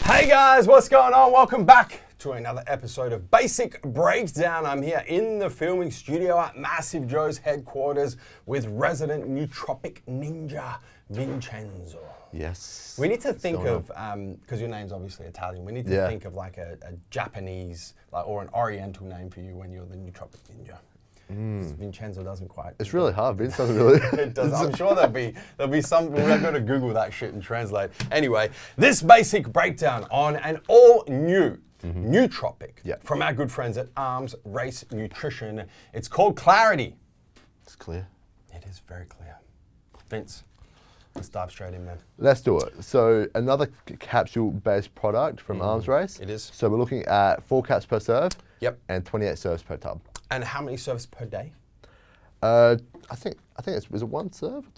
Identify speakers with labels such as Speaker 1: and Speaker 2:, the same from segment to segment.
Speaker 1: Hey guys, what's going on? Welcome back to another episode of Basic Breakdown. I'm here in the filming studio at MassiveJoes headquarters with resident nootropic ninja, Vincenzo.
Speaker 2: Yes.
Speaker 1: We need to think of, because your name's obviously Italian, we need to think of like a Japanese or an Oriental name for you when you're the nootropic ninja. Vincenzo doesn't quite.
Speaker 2: It's really hard. Vince doesn't really.
Speaker 1: It does. I'm sure there'll be some. We're going to Google that shit and translate. Anyway, this basic breakdown on an all new nootropic from our good friends at Arms Race Nutrition. It's called Clarity.
Speaker 2: It's clear.
Speaker 1: It is very clear. Vince, let's dive straight in, man.
Speaker 2: Let's do it. So another capsule-based product from Arms Race.
Speaker 1: It is.
Speaker 2: So we're looking at 4 caps per serve.
Speaker 1: Yep.
Speaker 2: And 28 serves per tub.
Speaker 1: And how many serves per day?
Speaker 2: I think it's, is it 1 serve?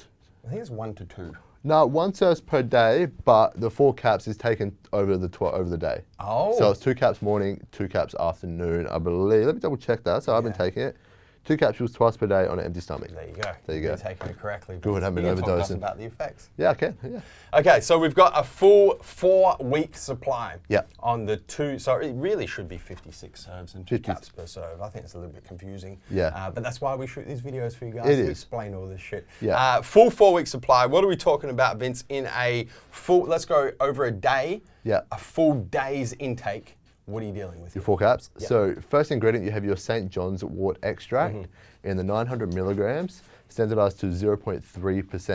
Speaker 1: I think it's 1 to 2.
Speaker 2: No, 1 serves per day, but the 4 caps is taken over the day.
Speaker 1: Oh.
Speaker 2: So it's 2 caps morning, 2 caps afternoon, I believe. Let me double check that. So I've been taking it. 2 capsules twice per day on an empty stomach.
Speaker 1: There you go.
Speaker 2: There you go.
Speaker 1: You're taking it correctly.
Speaker 2: Good, I've been
Speaker 1: you can talk to us
Speaker 2: overdosing.
Speaker 1: about the effects.
Speaker 2: Yeah, I can. Yeah.
Speaker 1: Okay, so we've got a full 4-week supply
Speaker 2: Yep.
Speaker 1: on the 2. So it really should be 56 serves and 2
Speaker 2: 50.
Speaker 1: caps per serve. I think it's a little bit confusing.
Speaker 2: Yeah.
Speaker 1: But that's why we shoot these videos for you guys
Speaker 2: It
Speaker 1: to
Speaker 2: is.
Speaker 1: explain all this shit.
Speaker 2: Yeah.
Speaker 1: Full 4-week supply. What are we talking about, Vince? In a full, let's go over a day.
Speaker 2: Yeah.
Speaker 1: A full day's intake. What are you dealing with?
Speaker 2: Your 4 caps.
Speaker 1: Yep.
Speaker 2: So first ingredient, you have your St. John's wort extract in the 900 milligrams, standardized to 0.3%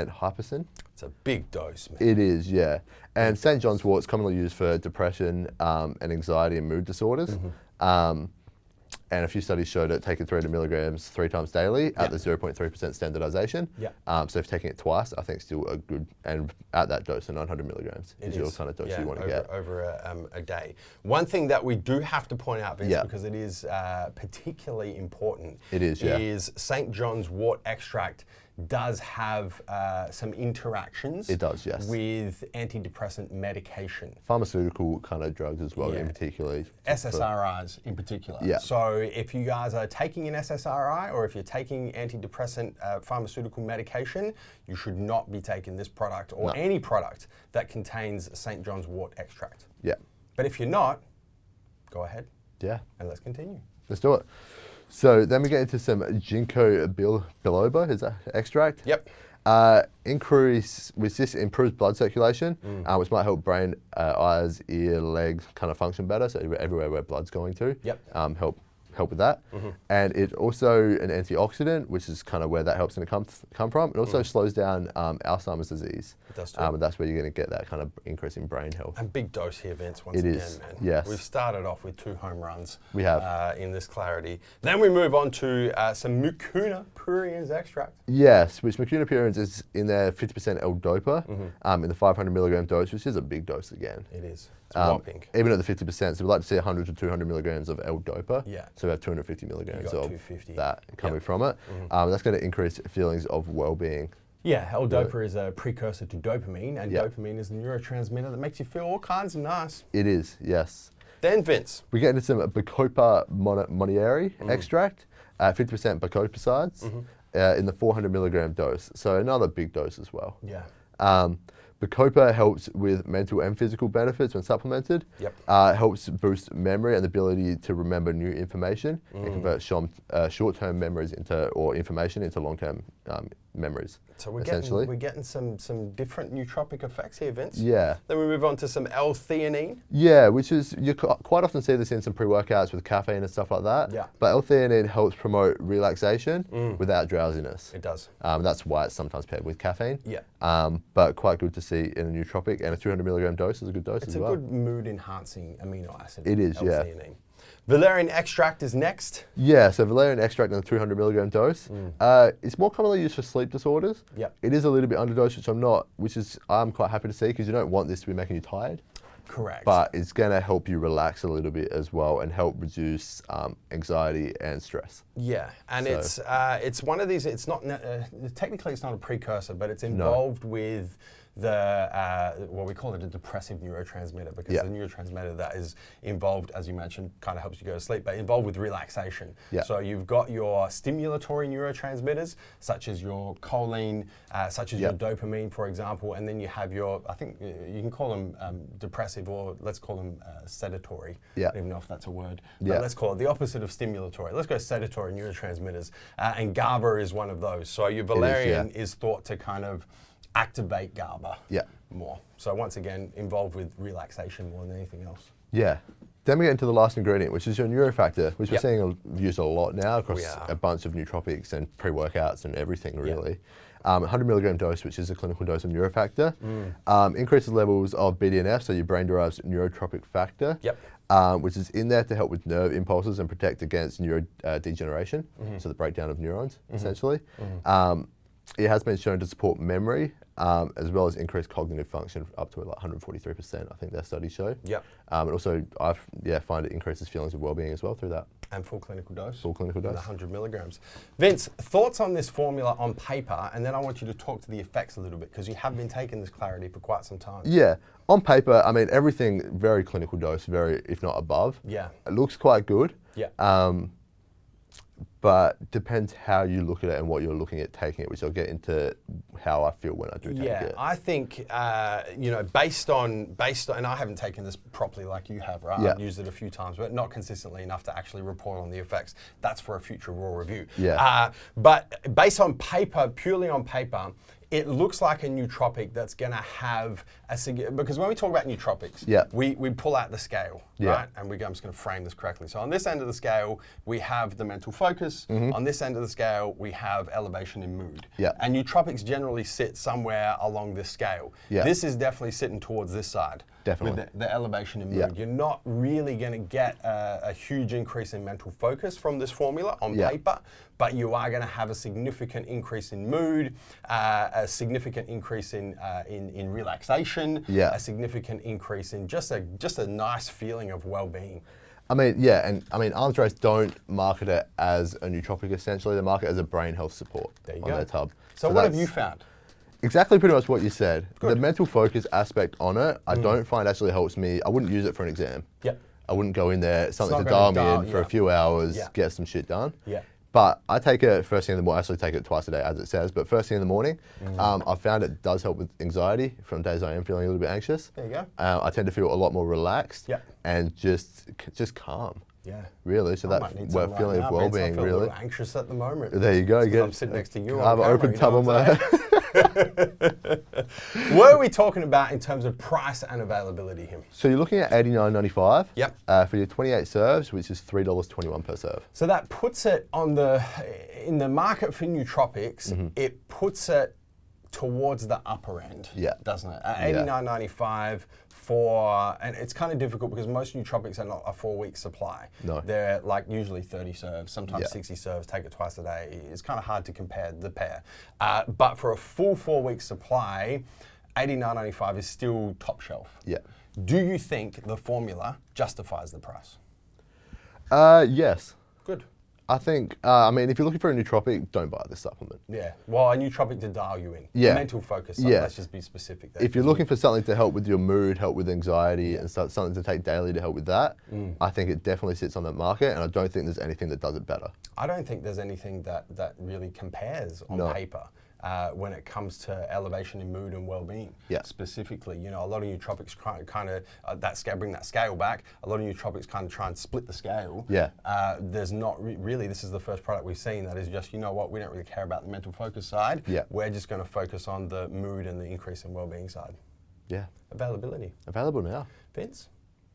Speaker 2: hypersin.
Speaker 1: It's a big dose, man.
Speaker 2: It is, yeah. And St. John's wort is commonly used for depression and anxiety and mood disorders. And a few studies showed it taking 300 milligrams 3 times daily at the 0.3% standardization.
Speaker 1: Yep.
Speaker 2: So if taking it twice, I think still a good, and at that dose of 900 milligrams is your kind of dose you want to get.
Speaker 1: Over a day. One thing that we do have to point out, Vince, because it is particularly important, is St. John's wort extract does have some interactions.
Speaker 2: It does, yes.
Speaker 1: With antidepressant medication.
Speaker 2: Pharmaceutical kind of drugs as well, in particular.
Speaker 1: SSRIs in particular.
Speaker 2: Yeah.
Speaker 1: So if you guys are taking an SSRI or if you're taking antidepressant pharmaceutical medication, you should not be taking this product or any product that contains St. John's wort extract.
Speaker 2: Yeah.
Speaker 1: But if you're not, go ahead.
Speaker 2: Yeah.
Speaker 1: And let's continue.
Speaker 2: Let's do it. So then we get into some ginkgo biloba, is that extract?
Speaker 1: Yep.
Speaker 2: Which this improves blood circulation, which might help brain, eyes, ear, legs kind of function better. So everywhere where blood's going to, help with that. And it's also an antioxidant, which is kind of where that helps to come from. It also slows down Alzheimer's disease.
Speaker 1: It does too.
Speaker 2: And that's where you're going to get that kind of increase in brain health.
Speaker 1: And big dose here, Vince, once
Speaker 2: It
Speaker 1: again,
Speaker 2: is,
Speaker 1: man.
Speaker 2: yes.
Speaker 1: We've started off with 2 home runs.
Speaker 2: We have.
Speaker 1: In this Clarity. Then we move on to some mucuna pruriens extract.
Speaker 2: Yes, which mucuna pruriens is in their 50% L-DOPA in the 500 milligram dose, which is a big dose again.
Speaker 1: It is. It's whopping.
Speaker 2: Even at the 50%, so we'd like to see 100 to 200 milligrams of L-DOPA.
Speaker 1: Yeah.
Speaker 2: So we have 250 milligrams of
Speaker 1: 250.
Speaker 2: that coming from it. That's going to increase feelings of well-being.
Speaker 1: Yeah, L-DOPA is a precursor to dopamine, and dopamine is the neurotransmitter that makes you feel all kinds of nice.
Speaker 2: It is, yes.
Speaker 1: Then, Vince.
Speaker 2: We get into some Bacopa monieri extract, 50% bacopicides in the 400 milligram dose. So another big dose as well.
Speaker 1: Yeah.
Speaker 2: Bacopa helps with mental and physical benefits when supplemented.
Speaker 1: Yep.
Speaker 2: Helps boost memory and the ability to remember new information and convert short-term memories or information into long-term memories.
Speaker 1: So we're getting some different nootropic effects here, Vince.
Speaker 2: Yeah.
Speaker 1: Then we move on to some L-theanine.
Speaker 2: Yeah, which is, you quite often see this in some pre-workouts with caffeine and stuff like that.
Speaker 1: Yeah.
Speaker 2: But L-theanine helps promote relaxation without drowsiness.
Speaker 1: It does.
Speaker 2: That's why it's sometimes paired with caffeine.
Speaker 1: Yeah.
Speaker 2: But quite good to see in a nootropic, and a 200 milligram dose is a good dose as well.
Speaker 1: It's a good mood-enhancing amino acid.
Speaker 2: It is,
Speaker 1: L-theanine. Valerian extract is next.
Speaker 2: Yeah, so valerian extract in the 200 milligram dose. It's more commonly used for sleep disorders.
Speaker 1: Yep.
Speaker 2: It is a little bit underdosed, which I'm quite happy to see, because you don't want this to be making you tired.
Speaker 1: Correct.
Speaker 2: But it's going to help you relax a little bit as well and help reduce anxiety and stress.
Speaker 1: Yeah, and it's one of these. It's not technically it's not a precursor, but it's involved with what we call it a depressive neurotransmitter, because the neurotransmitter that is involved, as you mentioned, kind of helps you go to sleep, but involved with relaxation. So you've got your stimulatory neurotransmitters, such as your choline, such as your dopamine, for example, and then you have your, I think you can call them depressive, or let's call them sedatory. I don't even know if that's a word. But let's call it the opposite of stimulatory. Let's go sedatory neurotransmitters, and GABA is one of those. So your valerian is thought to kind of activate GABA more. So once again, involved with relaxation more than anything else.
Speaker 2: Yeah. Then we get into the last ingredient, which is your neurofactor, which we're seeing used a lot now across a bunch of nootropics and pre-workouts and everything, really. 100 milligram dose, which is a clinical dose of neurofactor, increases levels of Bdnf, so your brain-derived neurotropic factor, which is in there to help with nerve impulses and protect against neurodegeneration, so the breakdown of neurons, essentially. It has been shown to support memory, as well as increase cognitive function up to like 143%, I think their studies show. And also, I find it increases feelings of well-being as well through that.
Speaker 1: And full clinical dose.
Speaker 2: Full clinical dose.
Speaker 1: 100 milligrams. Vince, thoughts on this formula on paper, and then I want you to talk to the effects a little bit, because you have been taking this clarity for quite some time.
Speaker 2: Yeah. On paper, I mean, everything very clinical dose, very, if not above. It looks quite good. But depends how you look at it and what you're looking at taking it, which I'll get into how I feel when I do take it.
Speaker 1: I think, you know, based on, and I haven't taken this properly like you have, right? I've used it a few times, but not consistently enough to actually report on the effects. That's for a future raw review. But based on paper, purely on paper, it looks like a nootropic that's going to have because when we talk about nootropics, we pull out the scale, right? And I'm just going to frame this correctly. So on this end of the scale, we have the mental focus. On this end of the scale, we have elevation in mood. And nootropics generally sit somewhere along this scale. This is definitely sitting towards this side. With the elevation in mood. You're not really going to get a huge increase in mental focus from this formula on paper, but you are going to have a significant increase in mood, a significant increase in relaxation, a significant increase in just a nice feeling of well-being.
Speaker 2: I mean, and I mean, Arms Race don't market it as a nootropic essentially, they market it as a brain health support on their tub.
Speaker 1: So what have you found?
Speaker 2: Exactly pretty much what you said. The mental focus aspect on it, I don't find actually helps me. I wouldn't use it for an exam. I wouldn't go in there, something to dial me in for a few hours, get some shit done. But I take it first thing in the morning. I actually take it twice a day, as it says. But first thing in the morning, I found it does help with anxiety from days I am feeling a little bit anxious.
Speaker 1: There you go.
Speaker 2: I tend to feel a lot more relaxed and just calm. Really. So that feeling of well-being,
Speaker 1: I feel
Speaker 2: really.
Speaker 1: a little anxious at the moment.
Speaker 2: There you go.
Speaker 1: I'm sitting next to you.
Speaker 2: I have an open tub on my head.
Speaker 1: What are we talking about in terms of price and availability here?
Speaker 2: So you're looking at $89.95 for your 28 serves, which is $3.21 per serve.
Speaker 1: So that puts it in the market for nootropics, it puts it towards the upper end, doesn't it? At $89.95 and it's kind of difficult because most nootropics are not a 4-week supply. They're like usually 30 serves, sometimes 60 serves, take it twice a day. It's kind of hard to compare the pair. But for a full 4-week supply, $89.95 is still top shelf. Do you think the formula justifies the price?
Speaker 2: Yes.
Speaker 1: Good.
Speaker 2: I think, I mean, if you're looking for a nootropic, don't buy this supplement.
Speaker 1: Well, a nootropic to dial you in. Mental focus, so let's just be specific there.
Speaker 2: If you're looking for something to help with your mood, help with anxiety, and something to take daily to help with that, I think it definitely sits on that market, and I don't think there's anything that does it better.
Speaker 1: I don't think there's anything that really compares on paper. When it comes to elevation in mood and well-being, specifically, you know, a lot of nootropics kind of bring that scale back. A lot of nootropics kind of try and split the scale. There's not really. This is the first product we've seen that is just, you know what, we don't really care about the mental focus side. We're just going to focus on the mood and the increase in well-being side. Availability.
Speaker 2: Available now.
Speaker 1: Vince,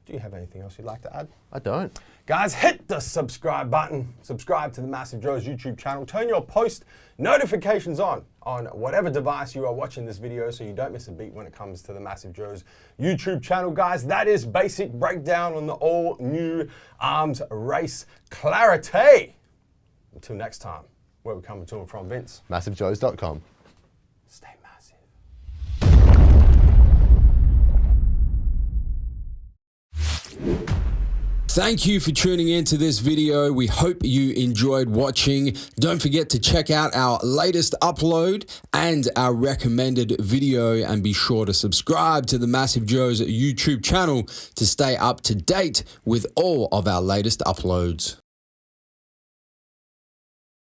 Speaker 1: do you have anything else you'd like to add?
Speaker 2: I don't.
Speaker 1: Guys, hit the subscribe button. Subscribe to the MassiveJoes YouTube channel. Turn your post notifications on whatever device you are watching this video so you don't miss a beat when it comes to the MassiveJoes YouTube channel. Guys, that is basic breakdown on the all-new Arms Race clarity. Until next time, where we're coming to and from, Vince.
Speaker 2: MassiveJoes.com.
Speaker 1: Stay massive.
Speaker 3: Thank you for tuning into this video. We hope you enjoyed watching. Don't forget to check out our latest upload and our recommended video, and be sure to subscribe to the MassiveJoes YouTube channel to stay up to date with all of our latest uploads.